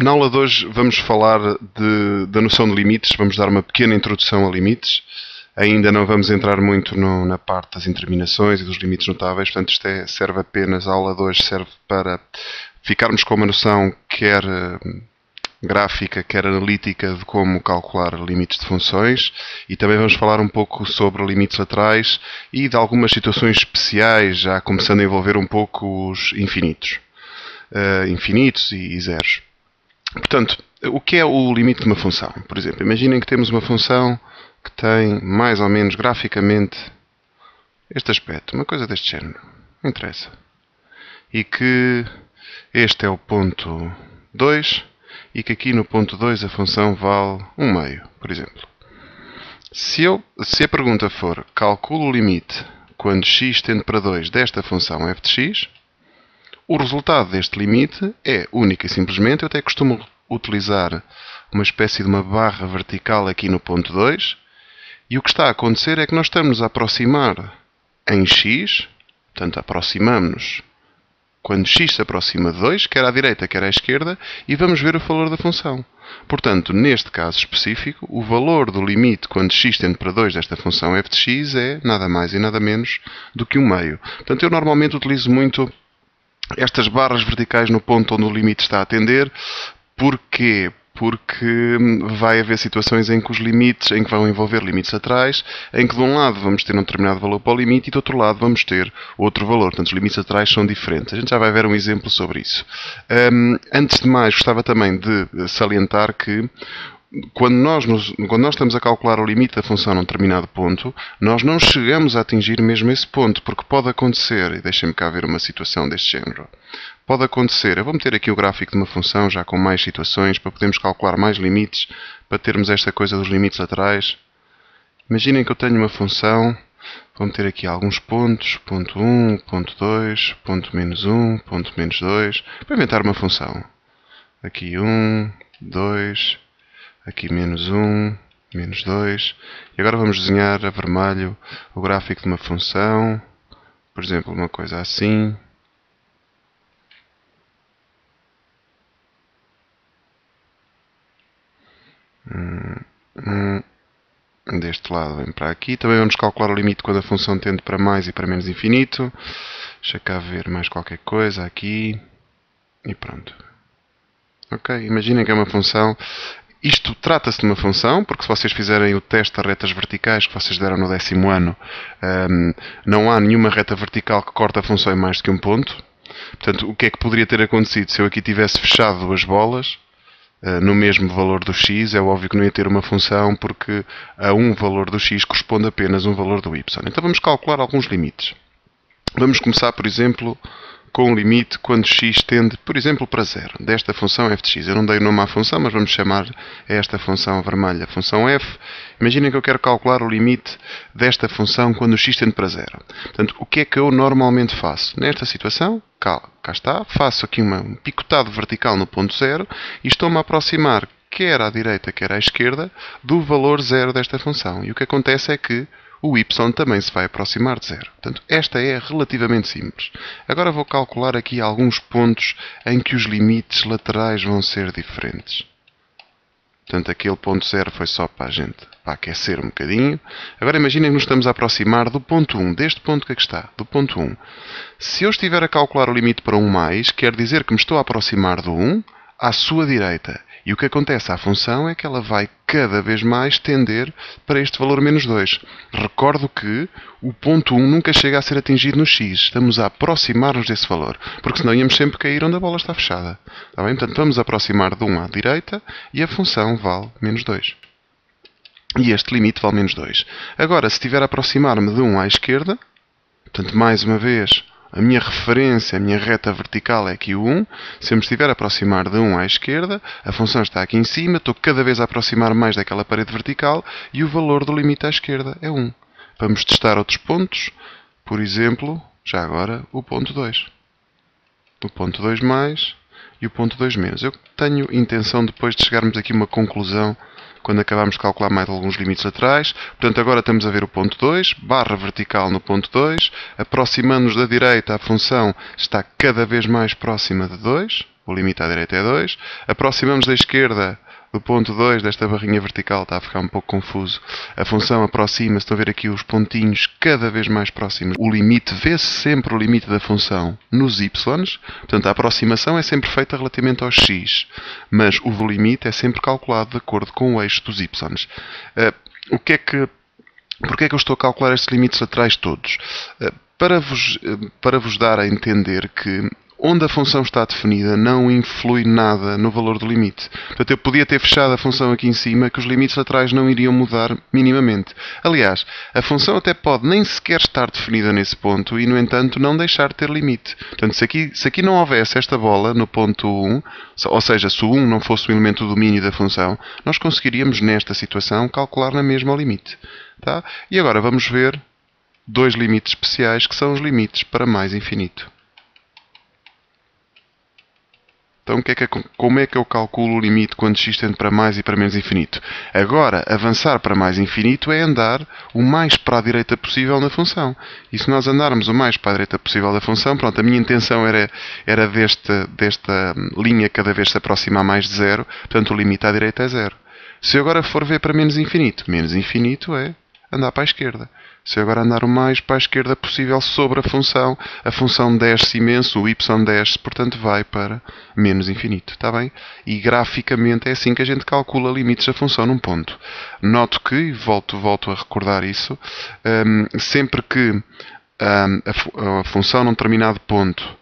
Na aula de hoje vamos falar da noção de limites, vamos dar uma pequena introdução a limites. Ainda não vamos entrar muito na parte das interminações e dos limites notáveis, portanto serve apenas, a aula de hoje serve para ficarmos com uma noção quer gráfica, quer analítica de como calcular limites de funções, e também vamos falar um pouco sobre limites laterais e de algumas situações especiais, já começando a envolver um pouco os infinitos e zeros. Portanto, o que é o limite de uma função? Por exemplo, imaginem que temos uma função que tem, mais ou menos graficamente, este aspecto, uma coisa deste género, não interessa. E que este é o ponto 2 e que aqui no ponto 2 a função vale 1 meio, por exemplo. Se a pergunta for, calcula o limite quando x tende para 2 desta função f de x, o resultado deste limite é único e simplesmente, eu até costumo utilizar uma espécie de uma barra vertical aqui no ponto 2, e o que está a acontecer é que nós estamos a aproximar em x, portanto aproximamos-nos quando x se aproxima de 2, quer à direita, quer à esquerda, e vamos ver o valor da função. Portanto, neste caso específico, o valor do limite quando x tende para 2 desta função f de x é nada mais e nada menos do que 1 meio. Portanto, eu normalmente utilizo muito estas barras verticais no ponto onde o limite está a tender. Porquê? Porque vai haver situações em que os limites, em que vão envolver limites laterais, em que de um lado vamos ter um determinado valor para o limite e do outro lado vamos ter outro valor. Portanto, os limites laterais são diferentes. A gente já vai ver um exemplo sobre isso. Antes de mais, gostava também de salientar que quando nós estamos a calcular o limite da função num determinado ponto, nós não chegamos a atingir mesmo esse ponto, porque pode acontecer, e deixem-me cá ver uma situação deste género, pode acontecer, eu vou meter aqui o gráfico de uma função já com mais situações, para podermos calcular mais limites, para termos esta coisa dos limites laterais. Imaginem que eu tenho uma função, vou meter aqui alguns pontos, ponto 1, ponto 2, ponto menos 1, ponto menos 2, para inventar uma função. Aqui 1, 2... aqui menos 1, menos 2. E agora vamos desenhar a vermelho o gráfico de uma função. Por exemplo, uma coisa assim. Deste lado vem para aqui. Também vamos calcular o limite quando a função tende para mais e para menos infinito. Deixa cá ver mais qualquer coisa aqui. E pronto. Ok, imaginem que é uma função. Isto trata-se de uma função, porque se vocês fizerem o teste das retas verticais que vocês deram no 10º ano, não há nenhuma reta vertical que corte a função em mais do que um ponto. Portanto, o que é que poderia ter acontecido se eu aqui tivesse fechado duas bolas no mesmo valor do x? É óbvio que não ia ter uma função, porque a um valor do x corresponde apenas a um valor do y. Então vamos calcular alguns limites. Vamos começar, por exemplo, com o limite quando x tende, por exemplo, para 0, desta função f de x. Eu não dei o nome à função, mas vamos chamar esta função vermelha função f. Imaginem que eu quero calcular o limite desta função quando o x tende para 0. Portanto, o que é que eu normalmente faço? Nesta situação, cá está, faço aqui um picotado vertical no ponto 0 e estou-me a aproximar, quer à direita, quer à esquerda, do valor 0 desta função. E o que acontece é que o y também se vai aproximar de 0. Portanto, esta é relativamente simples. Agora vou calcular aqui alguns pontos em que os limites laterais vão ser diferentes. Portanto, aquele ponto 0 foi só para a gente aquecer um bocadinho. Agora imaginem que nos estamos a aproximar do ponto 1, deste ponto que aqui está, do ponto 1. Se eu estiver a calcular o limite para 1 mais, quer dizer que me estou a aproximar do 1 à sua direita. E o que acontece à função é que ela vai cada vez mais tender para este valor menos 2. Recordo que o ponto 1 nunca chega a ser atingido no x. Estamos a aproximar-nos desse valor, porque senão íamos sempre cair onde a bola está fechada. Está bem? Portanto, vamos aproximar de 1 à direita e a função vale menos 2. E este limite vale menos 2. Agora, se estiver a aproximar-me de 1 à esquerda, portanto, mais uma vez, a minha referência, a minha reta vertical é aqui o 1. Se eu me estiver a aproximar de 1 à esquerda, a função está aqui em cima, estou cada vez a aproximar mais daquela parede vertical e o valor do limite à esquerda é 1. Vamos testar outros pontos, por exemplo, já agora, o ponto 2. O ponto 2 mais e o ponto 2 menos. Eu tenho intenção depois de chegarmos aqui a uma conclusão quando acabarmos de calcular mais alguns limites laterais. Portanto, agora estamos a ver o ponto 2, barra vertical no ponto 2, aproximando-nos da direita, a função está cada vez mais próxima de 2, o limite à direita é 2. Aproximamos da esquerda do ponto 2 desta barrinha vertical, está a ficar um pouco confuso. A função aproxima-se, estão a ver aqui os pontinhos cada vez mais próximos. O limite, vê-se sempre o limite da função nos y, portanto a aproximação é sempre feita relativamente aos x, mas o limite é sempre calculado de acordo com o eixo dos y. Porquê é que eu estou a calcular estes limites laterais todos? Para vos dar a entender que onde a função está definida não influi nada no valor do limite. Portanto, eu podia ter fechado a função aqui em cima que os limites laterais não iriam mudar minimamente. Aliás, a função até pode nem sequer estar definida nesse ponto e, no entanto, não deixar de ter limite. Portanto, se aqui não houvesse esta bola no ponto 1, ou seja, se o 1 não fosse o elemento do domínio da função, nós conseguiríamos, nesta situação, calcular na mesma o limite. Tá? E agora vamos ver dois limites especiais, que são os limites para mais infinito. Então, como é que eu calculo o limite quando x tende para mais e para menos infinito? Agora, avançar para mais infinito é andar o mais para a direita possível na função. E se nós andarmos o mais para a direita possível da função, pronto, a minha intenção era desta linha cada vez se aproximar mais de zero, portanto o limite à direita é zero. Se eu agora for ver para menos infinito é andar para a esquerda. Se eu agora andar o mais para a esquerda possível sobre a função desce imenso, o y desce, portanto vai para menos infinito. Está bem? E graficamente é assim que a gente calcula limites da função num ponto. Noto que, e volto a recordar isso, sempre que a função num determinado ponto,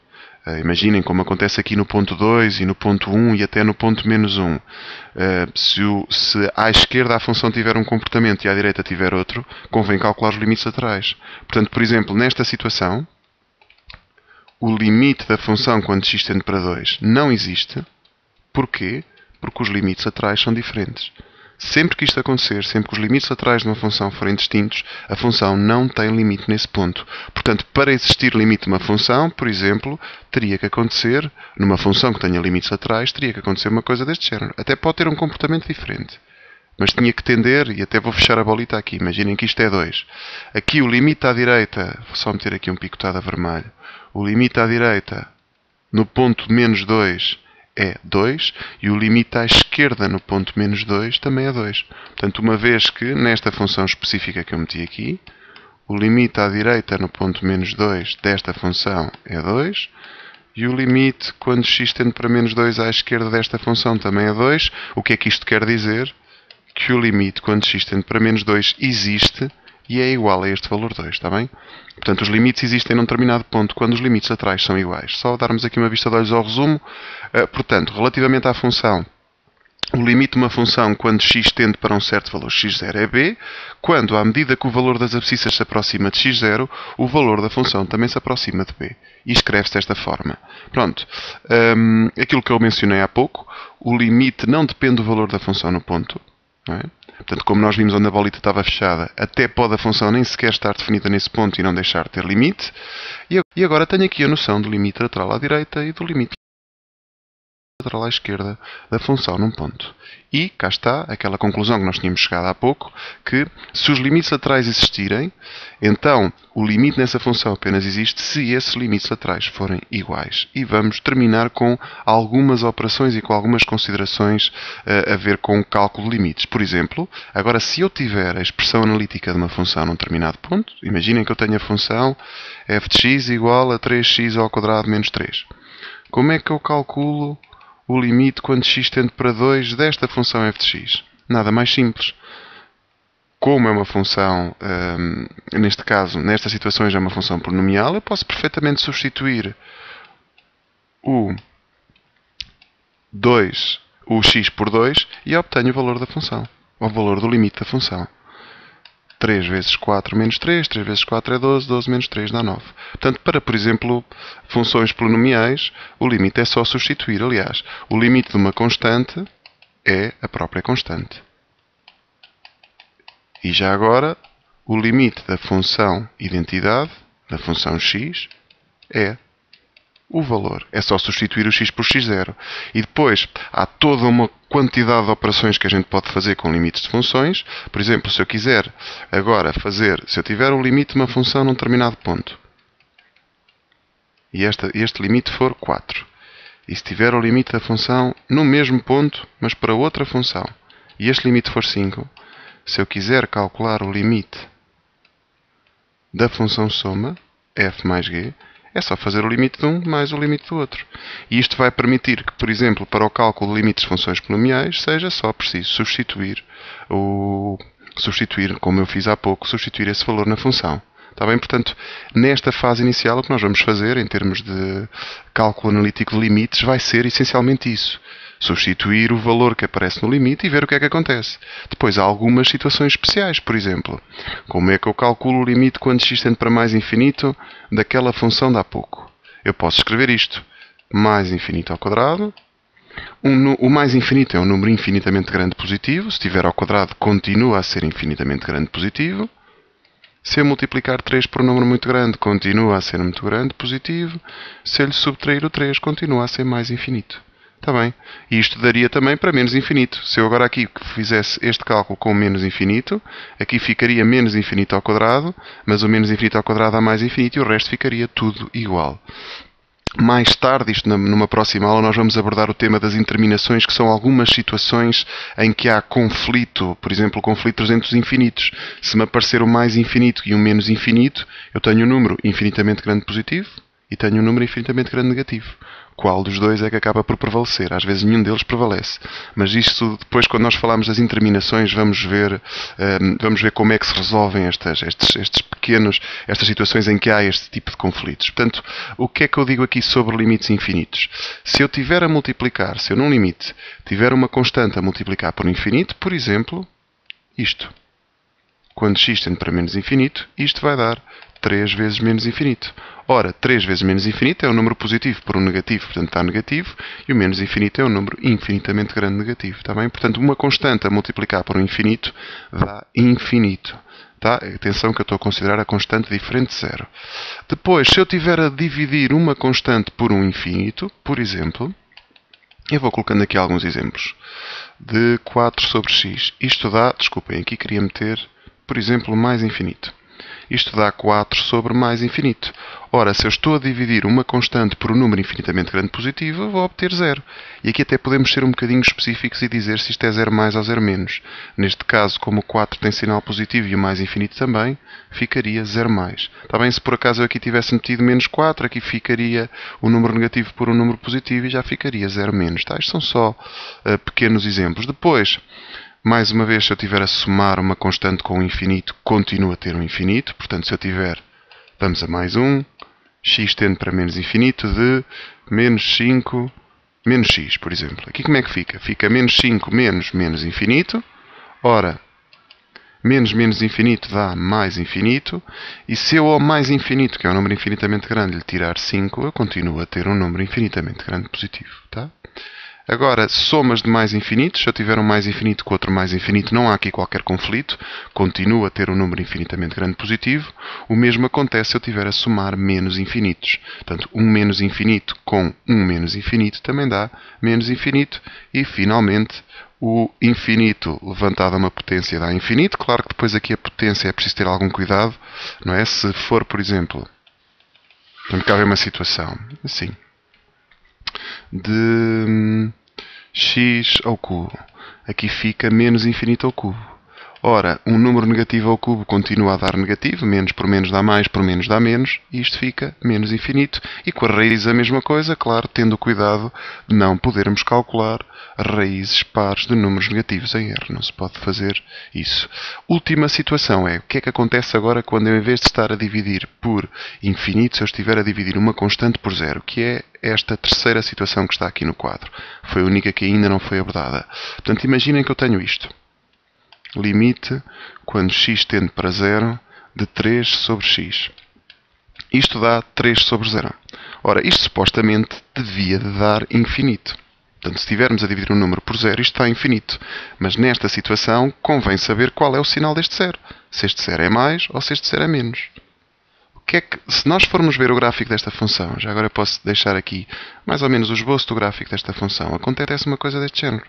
imaginem como acontece aqui no ponto 2 e no ponto 1 e até no ponto menos 1. Se à esquerda a função tiver um comportamento e à direita tiver outro, convém calcular os limites laterais. Portanto, por exemplo, nesta situação, o limite da função quando x tende para 2 não existe. Porquê? Porque os limites laterais são diferentes. Sempre que isto acontecer, sempre que os limites laterais de uma função forem distintos, a função não tem limite nesse ponto. Portanto, para existir limite de uma função, por exemplo, teria que acontecer, numa função que tenha limites laterais, teria que acontecer uma coisa deste género. Até pode ter um comportamento diferente. Mas tinha que tender, e até vou fechar a bolita aqui, imaginem que isto é 2. Aqui o limite à direita, vou só meter aqui um picotado a vermelho, o limite à direita no ponto menos 2 é 2 e o limite à esquerda no ponto menos 2 também é 2. Portanto, uma vez que nesta função específica que eu meti aqui, o limite à direita no ponto menos 2 desta função é 2 e o limite quando x tende para menos 2 à esquerda desta função também é 2. O que é que isto quer dizer? Que o limite quando x tende para menos 2 existe e é igual a este valor 2, está bem? Portanto, os limites existem num determinado ponto quando os limites laterais são iguais. Só darmos aqui uma vista de olhos ao resumo. Portanto, relativamente à função, o limite de uma função quando x tende para um certo valor x0 é b, quando, à medida que o valor das abscissas se aproxima de x0, o valor da função também se aproxima de b. E escreve-se desta forma. Pronto. Aquilo que eu mencionei há pouco, o limite não depende do valor da função no ponto. Não é? Portanto, como nós vimos onde a bolita estava fechada, até pode a função nem sequer estar definida nesse ponto e não deixar de ter limite. E agora tenho aqui a noção do limite lateral à direita e do limite lateral à esquerda da função num ponto. E cá está aquela conclusão que nós tínhamos chegado há pouco, que se os limites laterais existirem, então o limite nessa função apenas existe se esses limites laterais forem iguais. E vamos terminar com algumas operações e com algumas considerações a ver com o cálculo de limites. Por exemplo, agora se eu tiver a expressão analítica de uma função num determinado ponto, imaginem que eu tenho a função f de x igual a 3x ao quadrado menos 3. Como é que eu calculo o limite quando x tende para 2 desta função f de x? Nada mais simples. Como é uma função, neste caso, nestas situações é uma função polinomial, eu posso perfeitamente substituir o x por 2 e obtenho o valor da função, o valor do limite da função. 3 vezes 4 menos 3, 3 vezes 4 é 12, 12 menos 3 dá 9. Portanto, para, por exemplo, funções polinomiais, o limite é só substituir. Aliás, o limite de uma constante é a própria constante. E já agora, o limite da função identidade, da função x, é o valor. É só substituir o x por x0. E depois, há toda uma quantidade de operações que a gente pode fazer com limites de funções. Por exemplo, se eu quiser agora se eu tiver o limite de uma função num determinado ponto, e este limite for 4, E se tiver o limite da função no mesmo ponto, mas para outra função, e este limite for 5, se eu quiser calcular o limite da função soma, f mais g, é só fazer o limite de um mais o limite do outro. E isto vai permitir que, por exemplo, para o cálculo de limites de funções polinomiais, seja só preciso substituir, como eu fiz há pouco, substituir esse valor na função. Está bem? Portanto, nesta fase inicial, o que nós vamos fazer, em termos de cálculo analítico de limites, vai ser essencialmente isso. Substituir o valor que aparece no limite e ver o que é que acontece. Depois há algumas situações especiais, por exemplo, como é que eu calculo o limite quando x tende para mais infinito daquela função de há pouco? Eu posso escrever isto, mais infinito ao quadrado. O mais infinito é um número infinitamente grande positivo, se estiver ao quadrado continua a ser infinitamente grande positivo. Se eu multiplicar 3 por um número muito grande, continua a ser muito grande positivo. Se eu lhe subtrair o 3, continua a ser mais infinito. Está bem? E isto daria também para menos infinito. Se eu agora aqui fizesse este cálculo com menos infinito, aqui ficaria menos infinito ao quadrado, mas o menos infinito ao quadrado dá mais infinito e o resto ficaria tudo igual. Mais tarde, numa próxima aula, nós vamos abordar o tema das interminações, que são algumas situações em que há conflito, por exemplo, conflitos entre os infinitos. Se me aparecer o mais infinito e o menos infinito, eu tenho um número infinitamente grande positivo e tenho um número infinitamente grande negativo. Qual dos dois é que acaba por prevalecer? Às vezes nenhum deles prevalece. Mas isto, depois, quando nós falamos das interminações, vamos ver como é que se resolvem estas situações em que há este tipo de conflitos. Portanto, o que é que eu digo aqui sobre limites infinitos? Se eu tiver a multiplicar, se eu num limite tiver uma constante a multiplicar por infinito, por exemplo, isto. Quando x tende para menos infinito, isto vai dar 3 vezes menos infinito. Ora, 3 vezes menos infinito é um número positivo por um negativo, portanto está negativo, e o menos infinito é um número infinitamente grande negativo. Está bem? Portanto, uma constante a multiplicar por um infinito dá infinito. Tá? Atenção que eu estou a considerar a constante diferente de zero. Depois, se eu tiver a dividir uma constante por um infinito, por exemplo, eu vou colocando aqui alguns exemplos, de 4 sobre x. Isto dá, desculpem, aqui queria meter, por exemplo, mais infinito. Isto dá 4 sobre mais infinito. Ora, se eu estou a dividir uma constante por um número infinitamente grande positivo, eu vou obter 0. E aqui até podemos ser um bocadinho específicos e dizer se isto é 0 mais ou 0 menos. Neste caso, como o 4 tem sinal positivo e o mais infinito também, ficaria 0 mais. Está bem? Se por acaso eu aqui tivesse metido menos 4, aqui ficaria o número negativo por um número positivo e já ficaria 0 menos. Tá? Isto são só pequenos exemplos. Depois, mais uma vez, se eu estiver a somar uma constante com o infinito, continua a ter um infinito. Portanto, se eu tiver, vamos a mais um, x tende para menos infinito de menos 5, menos x, por exemplo. Aqui como é que fica? Fica menos 5 menos menos infinito. Ora, menos menos infinito dá mais infinito. E se eu ao mais infinito, que é um número infinitamente grande, lhe tirar 5, eu continuo a ter um número infinitamente grande positivo. Tá? Agora, somas de mais infinitos, se eu tiver um mais infinito com outro mais infinito, não há aqui qualquer conflito, continuo a ter um número infinitamente grande positivo. O mesmo acontece se eu tiver a somar menos infinitos. Portanto, um menos infinito com um menos infinito também dá menos infinito. E, finalmente, o infinito levantado a uma potência dá infinito. Claro que depois aqui a potência é preciso ter algum cuidado, não é? Se for, por exemplo, vamos cá ver uma situação, assim, de x ao cubo. Aqui fica menos infinito ao cubo. Ora, um número negativo ao cubo continua a dar negativo, menos por menos dá mais, por menos dá menos, e isto fica menos infinito. E com a raiz a mesma coisa, claro, tendo o cuidado de não podermos calcular raízes pares de números negativos em R. Não se pode fazer isso. Última situação é, o que é que acontece agora quando eu, em vez de estar a dividir por infinito, se eu estiver a dividir uma constante por zero, que é esta terceira situação que está aqui no quadro. Foi a única que ainda não foi abordada. Portanto, imaginem que eu tenho isto. Limite, quando x tende para 0, de 3 sobre x. Isto dá 3 sobre 0. Ora, isto supostamente devia de dar infinito. Portanto, se estivermos a dividir um número por 0, isto está infinito. Mas nesta situação, convém saber qual é o sinal deste 0. Se este 0 é mais ou se este 0 é menos. Se nós formos ver o gráfico desta função, já agora eu posso deixar aqui mais ou menos o esboço do gráfico desta função, acontece uma coisa deste género.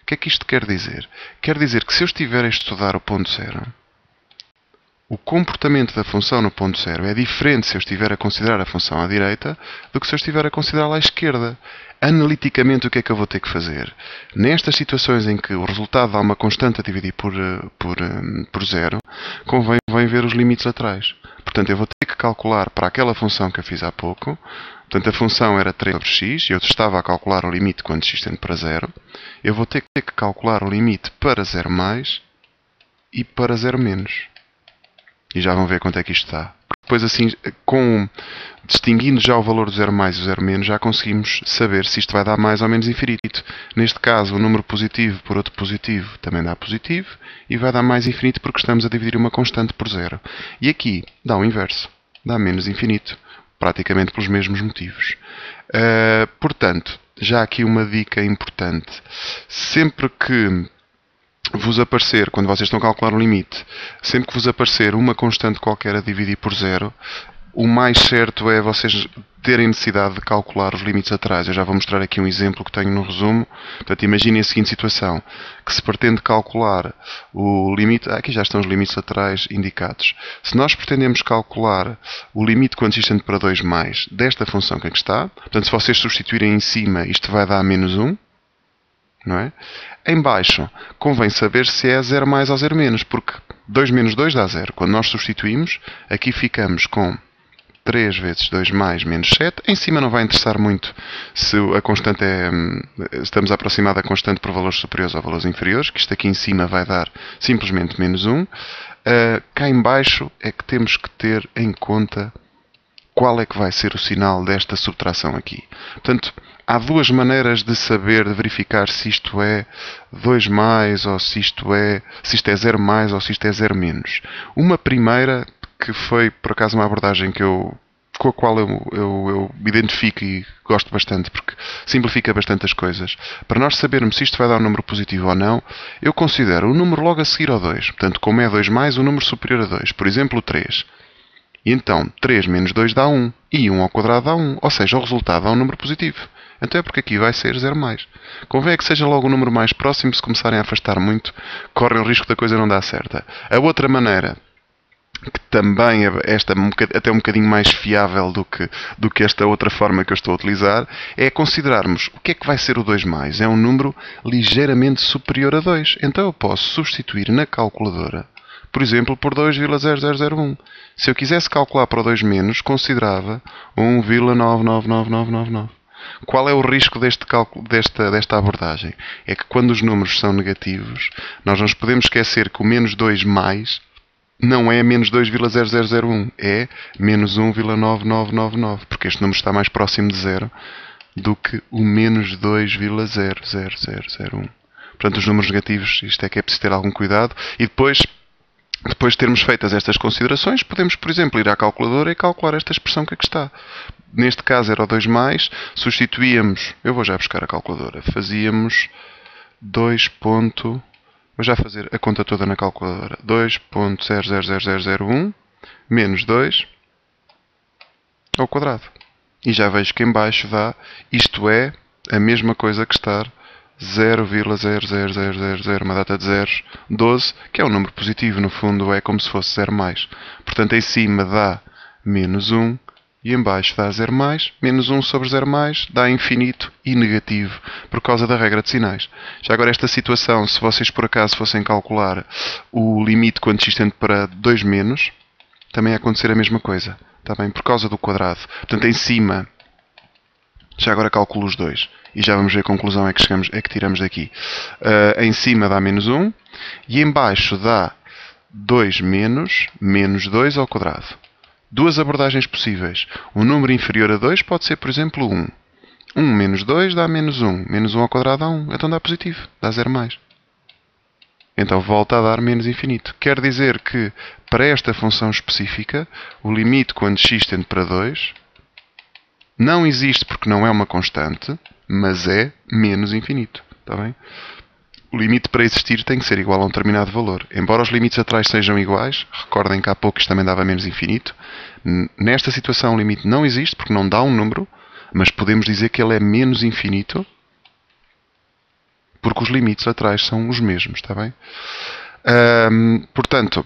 O que é que isto quer dizer? Quer dizer que se eu estiver a estudar o ponto zero, o comportamento da função no ponto zero é diferente se eu estiver a considerar a função à direita do que se eu estiver a considerá-la à esquerda. Analiticamente, o que é que eu vou ter que fazer? Nestas situações em que o resultado dá uma constante a dividir por zero, convém ver os limites laterais. Portanto, eu vou ter que calcular para aquela função que eu fiz há pouco. Portanto, a função era 3 sobre x, e eu estava a calcular o limite quando x tende para zero. Eu vou ter que calcular o limite para 0 mais e para 0 menos. E já vão ver quanto é que isto está. Depois assim, distinguindo já o valor do 0 mais e o 0 menos, já conseguimos saber se isto vai dar mais ou menos infinito. Neste caso, o número positivo por outro positivo também dá positivo, e vai dar mais infinito porque estamos a dividir uma constante por zero. E aqui dá o inverso, dá menos infinito, praticamente pelos mesmos motivos. Portanto, já aqui uma dica importante. Sempre que vos aparecer, quando vocês estão a calcular um limite, sempre que vos aparecer uma constante qualquer a dividir por zero, o mais certo é vocês terem necessidade de calcular os limites laterais. Eu já vou mostrar aqui um exemplo que tenho no resumo. Portanto, imaginem a seguinte situação, que se pretende calcular o limite... aqui já estão os limites laterais indicados. Se nós pretendemos calcular o limite quando x tende para 2 mais desta função que aqui está, portanto, se vocês substituírem em cima, isto vai dar menos 1, não é? Em baixo, convém saber se é 0 mais ou 0 menos, porque 2 menos 2 dá 0. Quando nós substituímos, aqui ficamos com 3 vezes 2 mais menos 7. Em cima não vai interessar muito se a constante é... estamos a aproximar da constante por valores superiores ou valores inferiores, que isto aqui em cima vai dar simplesmente menos 1. Cá em baixo é que temos que ter em conta qual é que vai ser o sinal desta subtração aqui. Portanto, há duas maneiras de saber, de verificar se isto é 2 mais ou se isto é 0 mais ou se isto é 0 menos. Uma primeira, que foi por acaso uma abordagem com a qual eu me identifico e gosto bastante, porque simplifica bastante as coisas. Para nós sabermos se isto vai dar um número positivo ou não, eu considero o número logo a seguir ao 2. Portanto, como é 2 mais, o número superior a 2. Por exemplo, o 3. E então, 3 menos 2 dá 1. E 1 ao quadrado dá 1. Ou seja, o resultado dá um número positivo. Então é porque aqui vai ser 0 mais. Convém que seja logo o número mais próximo. Se começarem a afastar muito, correm o risco da coisa não dar certa. A outra maneira, que também é esta até um bocadinho mais fiável do que esta outra forma que eu estou a utilizar, é considerarmos o que é que vai ser o 2 mais. É um número ligeiramente superior a 2. Então eu posso substituir na calculadora, por exemplo, por 2,0001. Se eu quisesse calcular para o 2 menos, considerava 1,99999. Qual é o risco desta abordagem? É que quando os números são negativos, nós não nos podemos esquecer que o menos 2 mais não é menos 2,0001, é menos 1,9999, porque este número está mais próximo de zero do que o menos 2,00001. Portanto, os números negativos, isto é que é preciso ter algum cuidado. E depois de termos feitas estas considerações, podemos, por exemplo, ir à calculadora e calcular esta expressão que aqui está. Neste caso era o 2 mais, substituíamos, eu vou já buscar a calculadora, fazíamos 2. Vou já fazer a conta toda na calculadora. 2,000001 menos 2 ao quadrado. E já vejo que em baixo dá, isto é, a mesma coisa que estar 0,00000, uma data de zeros, 12, que é um número positivo, no fundo é como se fosse 0 mais. Portanto, em cima dá menos 1 e em baixo dá 0 mais, menos 1 sobre 0 mais dá infinito e negativo, por causa da regra de sinais. Já agora esta situação, se vocês por acaso fossem calcular o limite quando x tende para 2 menos, também ia acontecer a mesma coisa, está bem? Por causa do quadrado. Portanto, em cima, já agora calculo os dois. E já vamos ver a conclusão é que tiramos daqui. Em cima dá menos 1 e em baixo dá 2 menos 2 ao quadrado. Duas abordagens possíveis. Um número inferior a 2 pode ser, por exemplo, 1. 1 menos 2 dá menos 1. Menos 1 ao quadrado dá 1. Então dá positivo. Dá 0 mais. Então volta a dar menos infinito. Quer dizer que, para esta função específica, o limite quando x tende para 2 não existe porque não é uma constante, mas é menos infinito. Está bem? O limite para existir tem que ser igual a um determinado valor. Embora os limites atrás sejam iguais, recordem que há pouco isto também dava menos infinito, nesta situação o limite não existe porque não dá um número, mas podemos dizer que ele é menos infinito porque os limites laterais são os mesmos. Está bem? Portanto,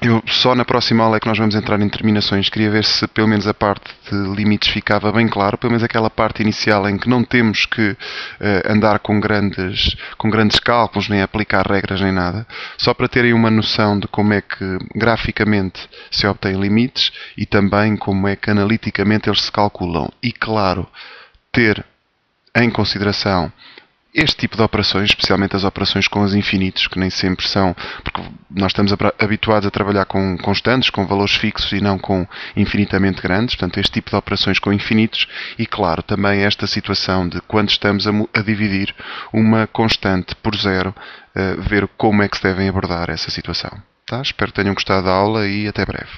Eu, só na próxima aula é que nós vamos entrar em terminações. Queria ver se pelo menos a parte de limites ficava bem claro, pelo menos aquela parte inicial em que não temos que andar com grandes cálculos, nem aplicar regras, nem nada. Só para terem uma noção de como é que graficamente se obtém limites e também como é que analiticamente eles se calculam. E claro, ter em consideração este tipo de operações, especialmente as operações com os infinitos, que nem sempre são, porque nós estamos habituados a trabalhar com constantes, com valores fixos e não com infinitamente grandes, portanto este tipo de operações com infinitos e claro, também esta situação de quando estamos a dividir uma constante por zero, ver como é que se devem abordar essa situação. Tá? Espero que tenham gostado da aula e até breve.